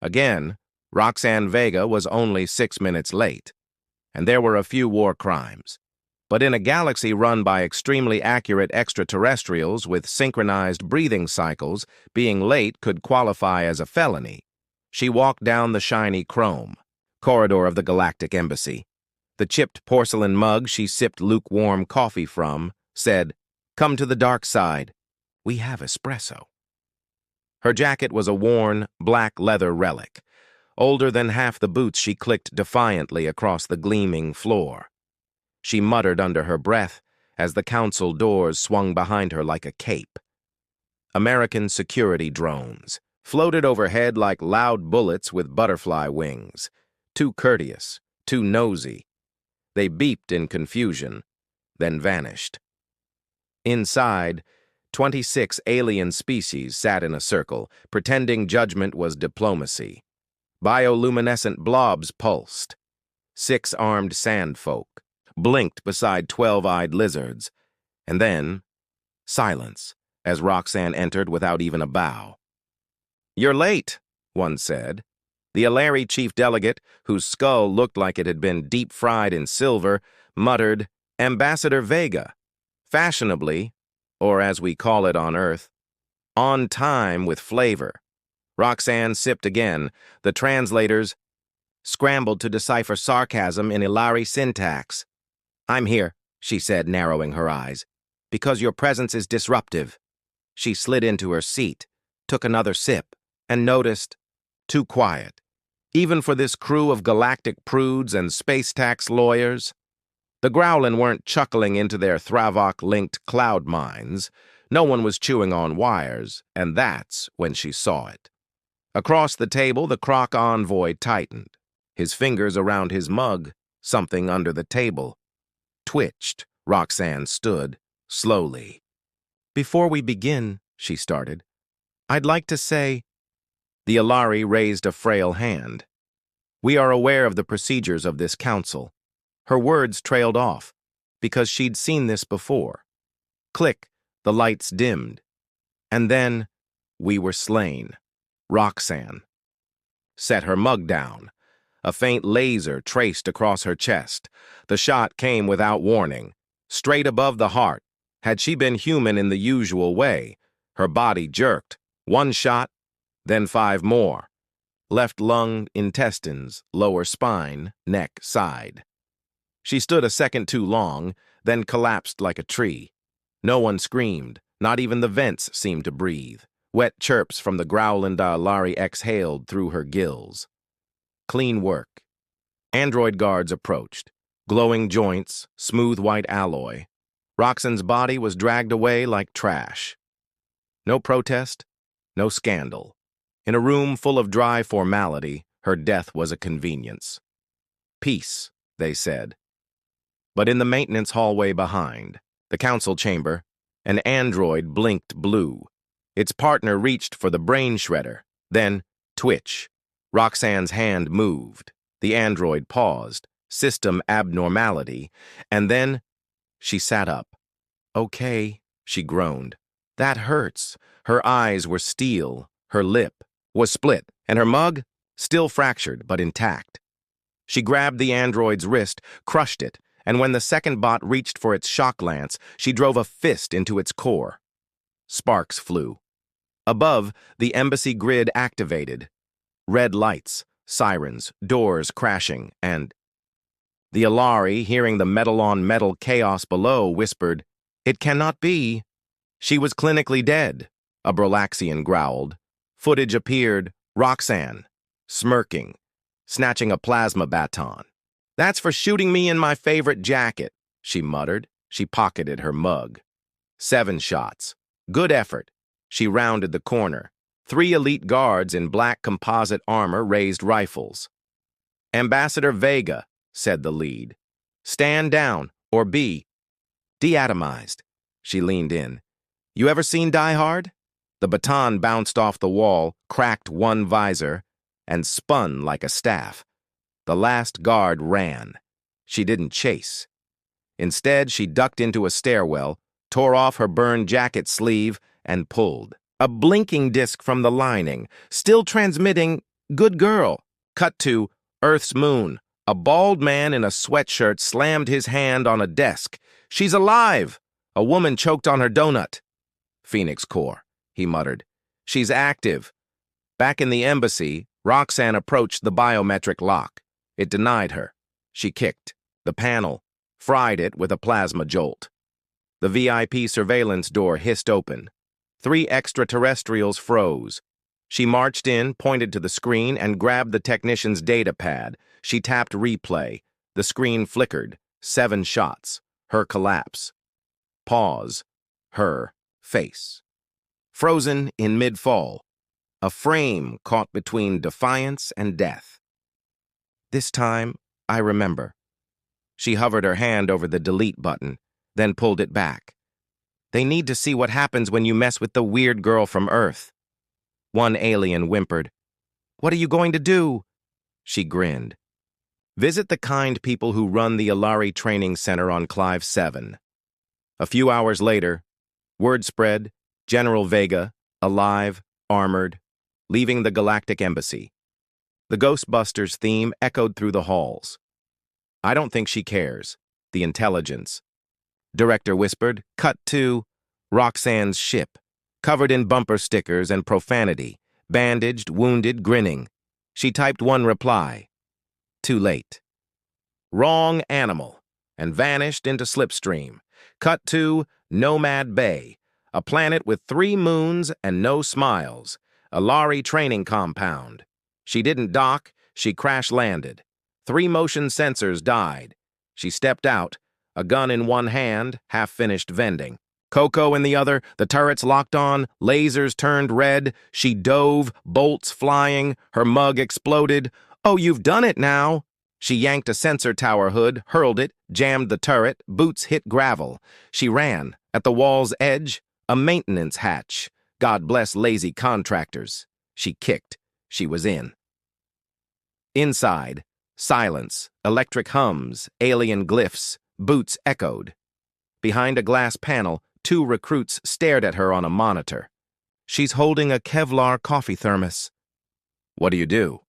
Again, Roxanne Vega was only 6 minutes late, and there were a few war crimes. But in a galaxy run by extremely accurate extraterrestrials with synchronized breathing cycles, being late could qualify as a felony. She walked down the shiny chrome corridor of the Galactic Embassy. The chipped porcelain mug she sipped lukewarm coffee from said, "Come to the dark side. We have espresso." Her jacket was a worn, black leather relic, older than half the boots she clicked defiantly across the gleaming floor. She muttered under her breath as the council doors swung behind her like a cape. American security drones floated overhead like loud bullets with butterfly wings, too courteous, too nosy. They beeped in confusion, then vanished. Inside, 26 alien species sat in a circle, pretending judgment was diplomacy. Bioluminescent blobs pulsed. 6 armed sandfolk blinked beside 12-eyed lizards, and then silence as Roxanne entered without even a bow. "You're late," one said. The Alari chief delegate, whose skull looked like it had been deep-fried in silver, muttered, "Ambassador Vega, fashionably, or as we call it on Earth, on time with flavor." Roxanne sipped again. The translators scrambled to decipher sarcasm in Ilari syntax. "I'm here," she said, narrowing her eyes, "because your presence is disruptive." She slid into her seat, took another sip, and noticed, too quiet, even for this crew of galactic prudes and space tax lawyers. The Growlin weren't chuckling into their Thravok-linked cloud mines. No one was chewing on wires, and that's when she saw it. Across the table, the Croc envoy tightened. His fingers around his mug, something under the table, twitched. Roxanne stood, slowly. "Before we begin," she started, "I'd like to say—" The Alari raised a frail hand. "We are aware of the procedures of this council." Her words trailed off, because she'd seen this before. Click, the lights dimmed. And then, we were slain. Roxanne set her mug down. A faint laser traced across her chest. The shot came without warning, straight above the heart. Had she been human in the usual way, her body jerked. 1 shot, then 5 more. Left lung, intestines, lower spine, neck, side. She stood a second too long, then collapsed like a tree. No one screamed, not even the vents seemed to breathe. Wet chirps from the Growlin Alari exhaled through her gills. Clean work. Android guards approached. Glowing joints, smooth white alloy. Roxanne's body was dragged away like trash. No protest, no scandal. In a room full of dry formality, her death was a convenience. "Peace," they said. But in the maintenance hallway behind, the council chamber, an android blinked blue. Its partner reached for the brain shredder. Then, twitch. Roxanne's hand moved. The android paused. System abnormality. And then, she sat up. "Okay," she groaned. "That hurts." Her eyes were steel. Her lip was split, and her mug still fractured but intact. She grabbed the android's wrist, crushed it, and when the second bot reached for its shock lance, she drove a fist into its core. Sparks flew. Above, the embassy grid activated. Red lights, sirens, doors crashing, and the Alari, hearing the metal-on-metal chaos below, whispered, "It cannot be." She was clinically dead, a Brolaxian growled. Footage appeared, Roxanne, smirking, snatching a plasma baton. "That's for shooting me in my favorite jacket," she muttered. She pocketed her mug. 7 shots. Good effort. She rounded the corner. 3 elite guards in black composite armor raised rifles. "Ambassador Vega," said the lead. "Stand down, or be deatomized." She leaned in. "You ever seen Die Hard?" The baton bounced off the wall, cracked one visor, and spun like a staff. The last guard ran. She didn't chase. Instead, she ducked into a stairwell, tore off her burned jacket sleeve, and pulled. A blinking disc from the lining, still transmitting, Good girl. Cut to Earth's moon. A bald man in a sweatshirt slammed his hand on a desk. She's alive! A woman choked on her donut. Phoenix Core, he muttered. She's active. Back in the embassy, Roxanne approached the biometric lock. It denied her. She kicked the panel, fried it with a plasma jolt. The VIP surveillance door hissed open. 3 extraterrestrials froze. She marched in, pointed to the screen, and grabbed the technician's data pad. She tapped replay. The screen flickered. 7 shots. Her collapse. Pause. Her face. Frozen in mid-fall. A frame caught between defiance and death. This time, I remember. She hovered her hand over the delete button, then pulled it back. They need to see what happens when you mess with the weird girl from Earth. One alien whimpered. What are you going to do? She grinned. Visit the kind people who run the Alari Training Center on Clive 7. A few hours later, word spread, General Vega, alive, armored, leaving the Galactic Embassy. The Ghostbusters theme echoed through the halls. I don't think she cares. The intelligence. Director whispered, cut to Roxanne's ship, covered in bumper stickers and profanity, bandaged, wounded, grinning. She typed one reply. Too late. Wrong animal, and vanished into Slipstream. Cut to Nomad Bay, a planet with 3 moons and no smiles, a Lari training compound. She didn't dock, she crash-landed. 3 motion sensors died. She stepped out, a gun in one hand, half-finished vending. Coco in the other, the turrets locked on, lasers turned red. She dove, bolts flying, her mug exploded. Oh, you've done it now! She yanked a sensor tower hood, hurled it, jammed the turret, boots hit gravel. She ran. At the wall's edge, a maintenance hatch. God bless lazy contractors. She kicked. She was in. Inside, silence, electric hums, alien glyphs, boots echoed. Behind a glass panel, 2 recruits stared at her on a monitor. She's holding a Kevlar coffee thermos. What do you do?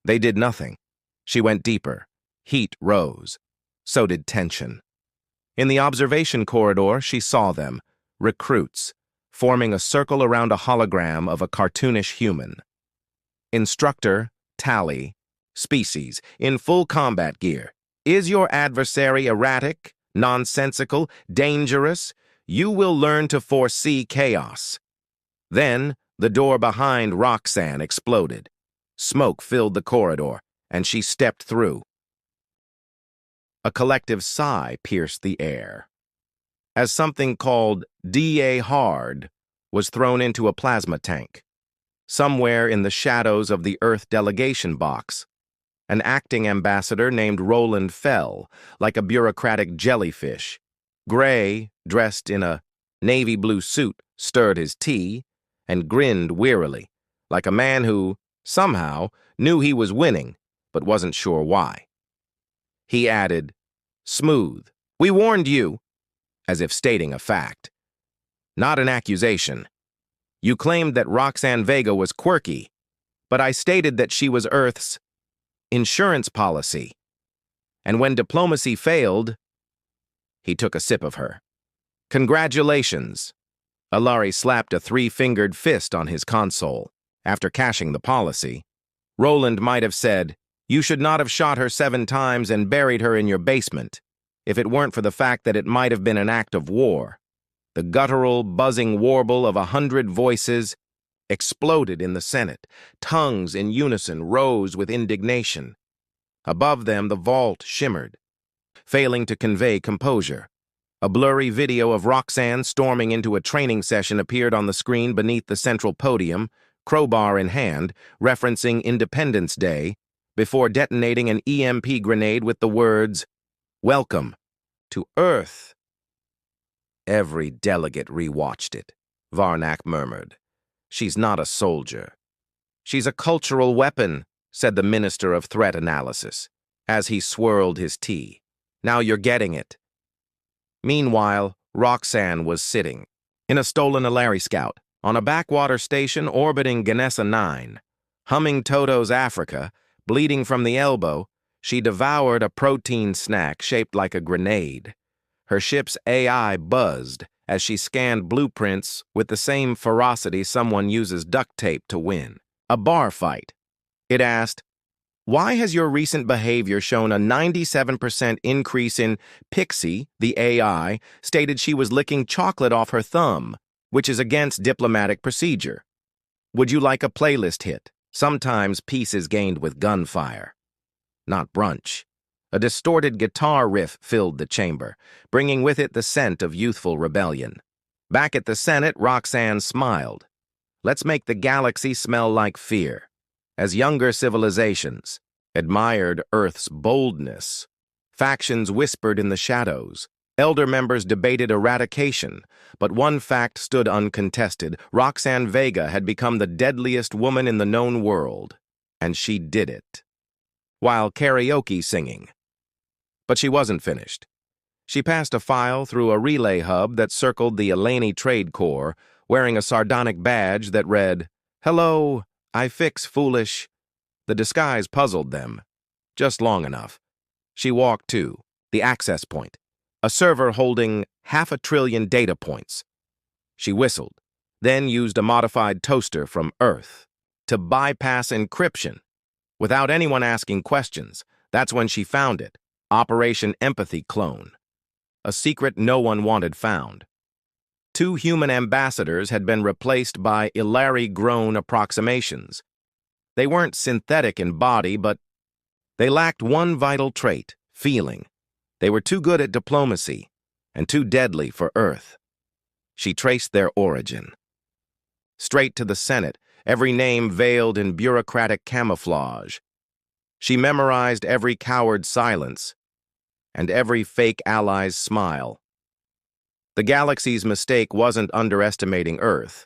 They did nothing. She went deeper. Heat rose. So did tension. In the observation corridor, she saw them, recruits, forming a circle around a hologram of a cartoonish human. Instructor, Tally, species, in full combat gear. Is your adversary erratic, nonsensical, dangerous? You will learn to foresee chaos. Then, the door behind Roxanne exploded. Smoke filled the corridor, and she stepped through. A collective sigh pierced the air, as something called D.A. Hard was thrown into a plasma tank. Somewhere in the shadows of the Earth delegation box, an acting ambassador named Roland fell, like a bureaucratic jellyfish. Gray, dressed in a navy blue suit, stirred his tea and grinned wearily, like a man who, somehow, knew he was winning, but wasn't sure why. He added, smooth, we warned you, as if stating a fact. Not an accusation. You claimed that Roxanne Vega was quirky, but I stated that she was Earth's insurance policy. And when diplomacy failed, he took a sip of her. Congratulations. Alari slapped a 3-fingered fist on his console. After cashing the policy, Roland might have said, you should not have shot her 7 times and buried her in your basement, if it weren't for the fact that it might have been an act of war. The guttural, buzzing warble of 100 voices exploded in the Senate. Tongues in unison rose with indignation. Above them, the vault shimmered, failing to convey composure. A blurry video of Roxanne storming into a training session appeared on the screen beneath the central podium, crowbar in hand, referencing Independence Day, before detonating an EMP grenade with the words, "Welcome to Earth." Every delegate rewatched it. Varnak murmured. She's not a soldier. She's a cultural weapon, said the Minister of Threat Analysis, as he swirled his tea. Now you're getting it. Meanwhile, Roxanne was sitting, in a stolen Alari Scout, on a backwater station orbiting Ganessa 9. Humming Toto's Africa, bleeding from the elbow, she devoured a protein snack shaped like a grenade. Her ship's AI buzzed as she scanned blueprints with the same ferocity someone uses duct tape to win. A bar fight. It asked, "Why has your recent behavior shown a 97% increase in Pixie, the AI, stated she was licking chocolate off her thumb, which is against diplomatic procedure? Would you like a playlist hit? Sometimes peace is gained with gunfire." Not brunch. A distorted guitar riff filled the chamber, bringing with it the scent of youthful rebellion. Back at the Senate, Roxanne smiled. Let's make the galaxy smell like fear. As younger civilizations admired Earth's boldness, factions whispered in the shadows. Elder members debated eradication, but one fact stood uncontested. Roxanne Vega had become the deadliest woman in the known world, and she did it, while karaoke singing. But she wasn't finished. She passed a file through a relay hub that circled the Eleni Trade Corps, wearing a sardonic badge that read, "Hello, I fix foolish." The disguise puzzled them. Just long enough. She walked to the access point, a server holding 500 billion data points. She whistled, then used a modified toaster from Earth to bypass encryption. Without anyone asking questions, that's when she found it. Operation Empathy Clone. A secret no one wanted found. 2 human ambassadors had been replaced by Ilari-grown approximations. They weren't synthetic in body, but they lacked one vital trait, feeling. They were too good at diplomacy and too deadly for Earth. She traced their origin. Straight to the Senate, every name veiled in bureaucratic camouflage. She memorized every coward's silence and every fake ally's smile. The galaxy's mistake wasn't underestimating Earth.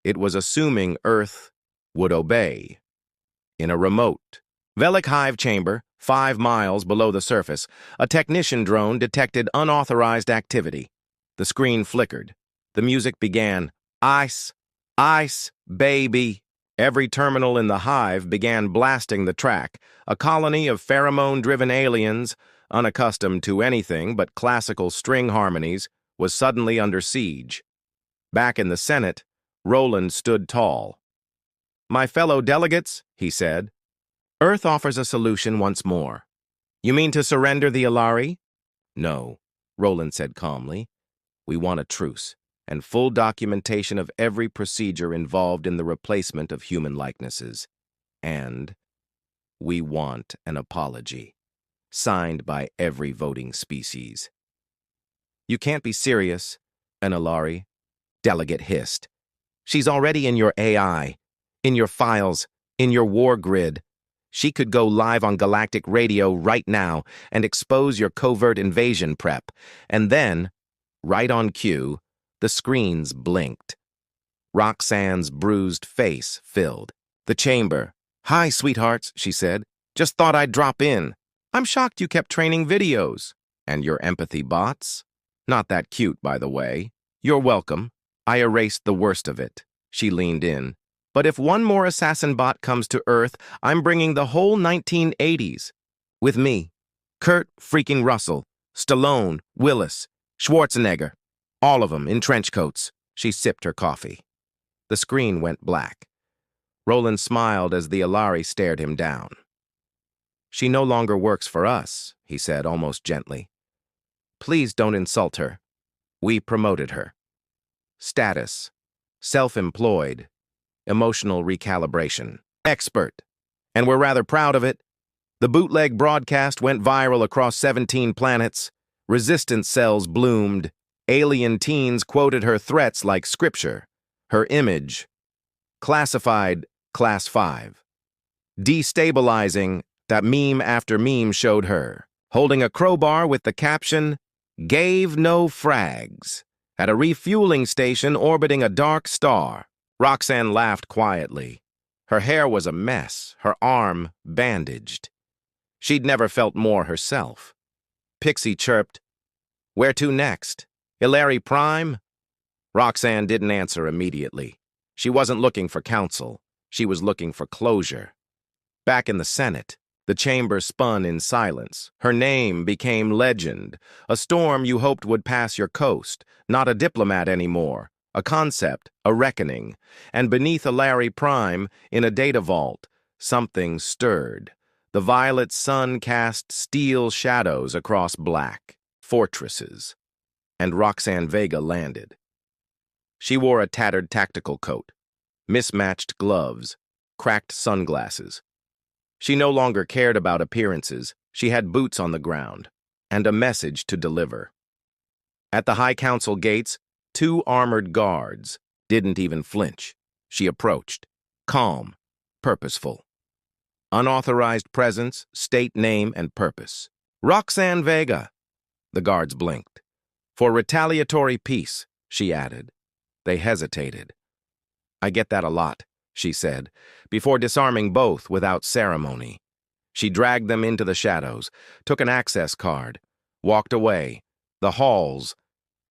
It was assuming Earth would obey. In a remote Velic hive chamber, 5 miles below the surface, a technician drone detected unauthorized activity. The screen flickered. The music began, "Ice, ice, baby." Every terminal in the hive began blasting the track. A colony of pheromone-driven aliens, unaccustomed to anything but classical string harmonies, was suddenly under siege. Back in the Senate, Roland stood tall. "My fellow delegates," he said, "Earth offers a solution once more. You mean to surrender the Ilari?" "No," Roland said calmly. "We want a truce and full documentation of every procedure involved in the replacement of human likenesses. And we want an apology, signed by every voting species." "You can't be serious," an Ilari delegate hissed. "She's already in your AI, in your files, in your war grid. She could go live on galactic radio right now and expose your covert invasion prep. And then, right on cue, the screens blinked. Roxanne's bruised face filled the chamber. "Hi, sweethearts," she said. "Just thought I'd drop in. I'm shocked you kept training videos. And your empathy bots? Not that cute, by the way. You're welcome. I erased the worst of it." She leaned in. "But if one more assassin bot comes to Earth, I'm bringing the whole 1980s. With me. Kurt freaking Russell, Stallone, Willis, Schwarzenegger. All of them in trench coats." She sipped her coffee. The screen went black. Roland smiled as the Ilari stared him down. "She no longer works for us," he said almost gently. "Please don't insult her. We promoted her. Status. Self-employed. Emotional recalibration. Expert. And we're rather proud of it. The bootleg broadcast went viral across 17 planets. Resistance cells bloomed. Alien teens quoted her threats like scripture. Her image. Classified Class 5. Destabilizing, that meme after meme showed her, holding a crowbar with the caption, "Gave no frags," at a refueling station orbiting a dark star. Roxanne laughed quietly. Her hair was a mess, her arm bandaged. She'd never felt more herself. Pixie chirped, "Where to next? Ilari Prime?" Roxanne didn't answer immediately. She wasn't looking for counsel. She was looking for closure. Back in the Senate, the chamber spun in silence. Her name became legend, a storm you hoped would pass your coast, not a diplomat anymore, a concept, a reckoning. And beneath a Larry Prime, in a data vault, something stirred. The violet sun cast steel shadows across black fortresses, and Roxanne Vega landed. She wore a tattered tactical coat, mismatched gloves, cracked sunglasses. She no longer cared about appearances. She had boots on the ground and a message to deliver. At the High Council gates, 2 armored guards didn't even flinch. She approached, calm, purposeful. Unauthorized presence, state name, and purpose. Roxanne Vega. The guards blinked. For retaliatory peace, she added. They hesitated. I get that a lot, she said, before disarming both without ceremony. She dragged them into the shadows, took an access card, walked away. The halls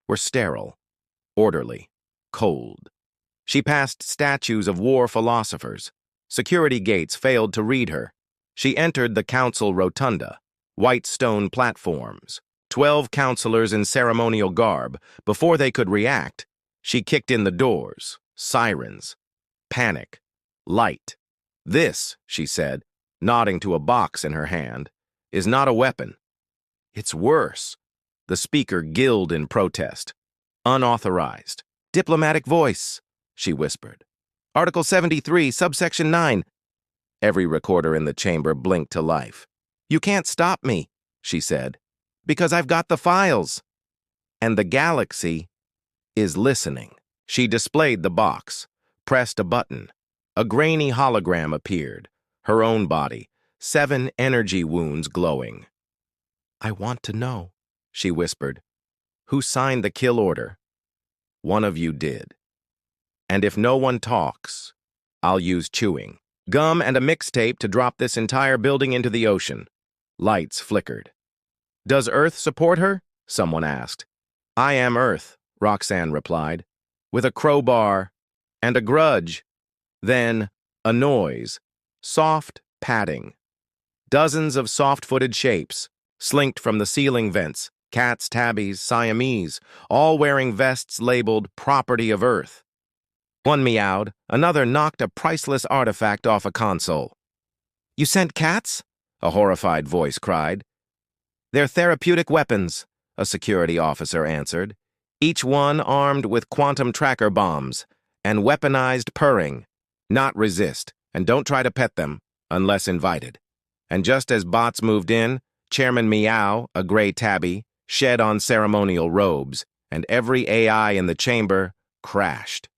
were sterile, orderly, cold. She passed statues of war philosophers. Security gates failed to read her. She entered the council rotunda, white stone platforms, 12 counselors in ceremonial garb. Before they could react, she kicked in the doors, sirens, panic, light. This, she said, nodding to a box in her hand, is not a weapon. It's worse. The speaker gilled in protest. Unauthorized. Diplomatic voice, she whispered. Article 73, subsection 9. Every recorder in the chamber blinked to life. You can't stop me, she said, because I've got the files. And the galaxy is listening. She displayed the box, pressed a button. A grainy hologram appeared, her own body, 7 energy wounds glowing. I want to know, she whispered. Who signed the kill order? One of you did. And if no one talks, I'll use chewing gum and a mixtape to drop this entire building into the ocean. Lights flickered. Does Earth support her? Someone asked. I am Earth, Roxanne replied, with a crowbar and a grudge. Then a noise, soft padding. Dozens of soft-footed shapes slinked from the ceiling vents, cats, tabbies, Siamese, all wearing vests labeled Property of Earth. One meowed, another knocked a priceless artifact off a console. You sent cats? A horrified voice cried. They're therapeutic weapons, a security officer answered, each one armed with quantum tracker bombs and weaponized purring. Not resist, and don't try to pet them, unless invited. And just as bots moved in, Chairman Meow, a gray tabby, shed on ceremonial robes, and every AI in the chamber crashed.